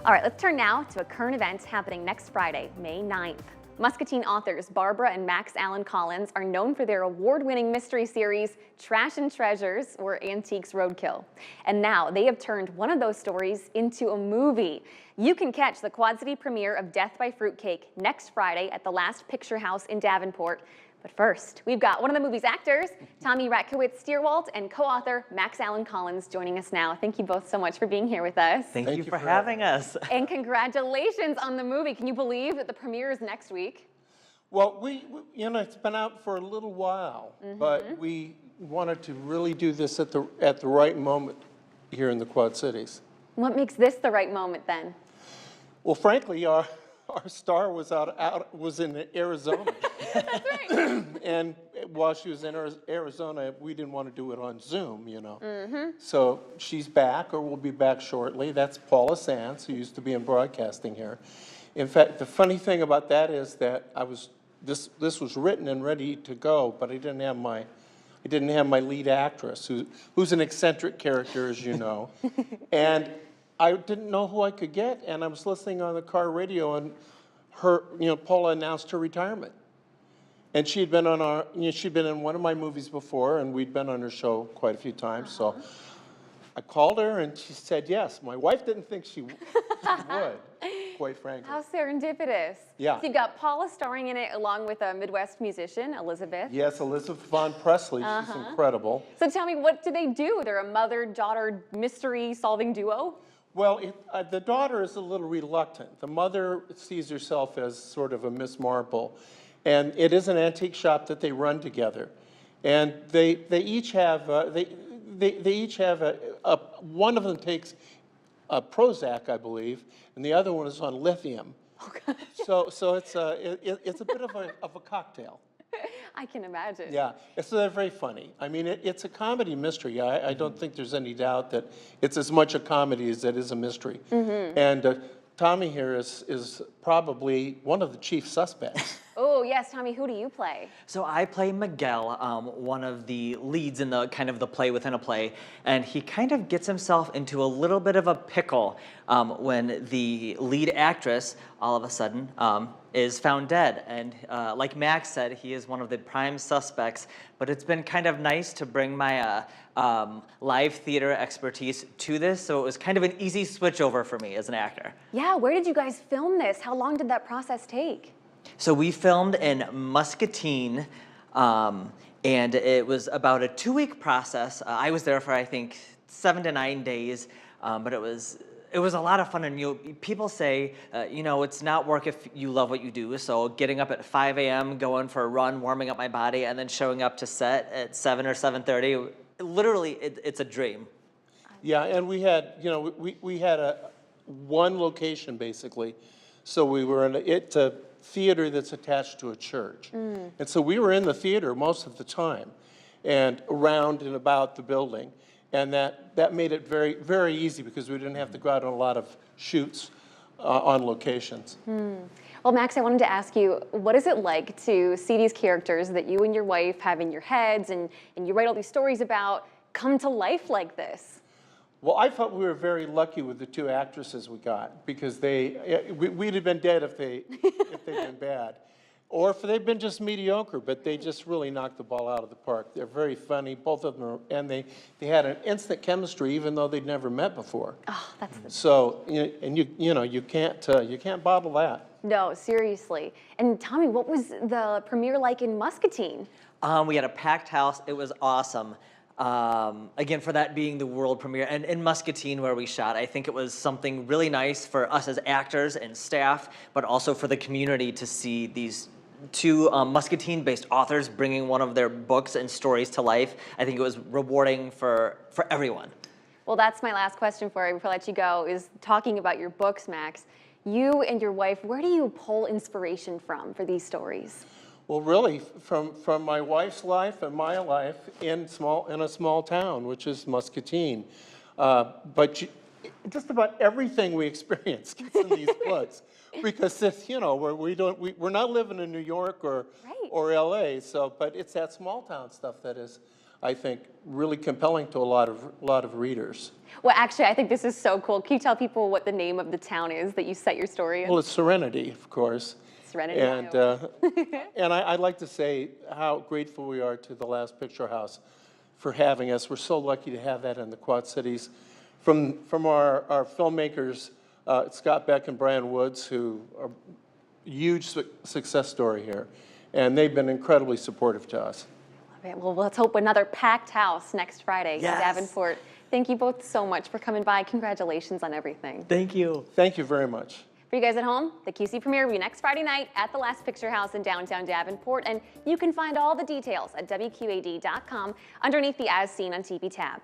All right, let's turn now to a current event happening next Friday, May 9th. Muscatine authors Barbara and Max Allan Collins are known for their award-winning mystery series, Trash and Treasures, or Antiques Roadkill. And now they have turned one of those stories into a movie. You can catch the Quad City premiere of Death by Fruitcake next Friday at the Last Picture House in Davenport. But first, we've got one of the movie's actors, Tommy Ratkowitz-Stierwalt, and co-author Max Allan Collins joining us now. Thank you both so much for being here with us. Thank you for having us. And congratulations on the movie. Can you believe that the premiere is next week? Well, it's been out for a little while, but we wanted to really do this at the right moment here in the Quad Cities. What makes this the right moment then? Well, frankly, our star was was in Arizona. That's right. And while she was in Arizona, we didn't want to do it on Zoom, you know. So she's back, or will be back shortly. That's Paula Sands, who used to be in broadcasting here. In fact, the funny thing about that is that this was written and ready to go, but I didn't have my lead actress, who's an eccentric character, as you know. And I didn't know who I could get, and I was listening on the car radio, and Paula announced her retirement. And she'd been she'd been in one of my movies before, and we'd been on her show quite a few times. So I called her, and she said yes. My wife didn't think she would, quite frankly. How serendipitous. Yeah. So you've got Paula starring in it along with a Midwest musician, Elizabeth. Yes, Elizabeth Von Presley. She's incredible. So tell me, what do they do? They're a mother-daughter mystery-solving duo? Well, the daughter is a little reluctant. The mother sees herself as sort of a Miss Marple. And it is an antique shop that they run together. And they each have, one of them takes a Prozac, I believe, and the other one is on lithium. Okay. So it's a bit of a cocktail. I can imagine. Yeah, so they're very funny. I mean, it's a comedy mystery. I don't think there's any doubt that it's as much a comedy as it is a mystery. And Tommy here is probably one of the chief suspects. Oh, yes, Tommy, who do you play? So I play Miguel, one of the leads in the kind of the play within a play, and he kind of gets himself into a little bit of a pickle when the lead actress all of a sudden is found dead. And like Max said, he is one of the prime suspects, but it's been kind of nice to bring my live theater expertise to this, so it was kind of an easy switch over for me as an actor. Yeah, where did you guys film this? How long did that process take? So we filmed in Muscatine, and it was about a 2-week process. I was there for, I think, 7 to 9 days, but it was a lot of fun. And people say, it's not work if you love what you do. So getting up at 5 a.m., going for a run, warming up my body, and then showing up to set at 7 or 7:30, literally, it's a dream. Yeah, and we had, we had one location basically. So we were in it's a theater that's attached to a church. And so we were in the theater most of the time and around and about the building. And that made it very, very easy because we didn't have to go out on a lot of shoots on locations. Well, Max, I wanted to ask you, what is it like to see these characters that you and your wife have in your heads and you write all these stories about come to life like this? Well, I thought we were very lucky with the 2 actresses we got because we'd have been dead if they'd been bad. Or if they'd been just mediocre, but they just really knocked the ball out of the park. They're very funny, both of them, and they had an instant chemistry even though they'd never met before. Oh, that's the So, you can't bottle that. No, seriously. And Tommy, what was the premiere like in Muscatine? We had a packed house. It was awesome. Again, for that being the world premiere. And in Muscatine where we shot, I think it was something really nice for us as actors and staff, but also for the community to see these 2 Muscatine-based authors bringing one of their books and stories to life. I think it was rewarding for everyone. Well, that's my last question for you before I let you go, is talking about your books, Max. You and your wife, where do you pull inspiration from for these stories? Well, really, from my wife's life and my life in a small town, which is Muscatine. But just about everything we experience gets in these books, because it's, we're not living in New York or LA. So, but it's that small town stuff that is I think, really compelling to a lot of readers. Well, actually, I think this is so cool. Can you tell people what the name of the town is that you set your story in? Well, it's Serenity, of course. Serenity, And, Iowa. and I'd like to say how grateful we are to the Last Picture House for having us. We're so lucky to have that in the Quad Cities. From our filmmakers, Scott Beck and Brian Woods, who are a huge success story here. And they've been incredibly supportive to us. Love it. Well, let's hope another packed house next Friday Yes. in Davenport. Thank you both so much for coming by. Congratulations on everything. Thank you. Thank you very much. For you guys at home, the QC premiere will be next Friday night at the Last Picture House in downtown Davenport, and you can find all the details at WQAD.com underneath the As Seen on TV tab.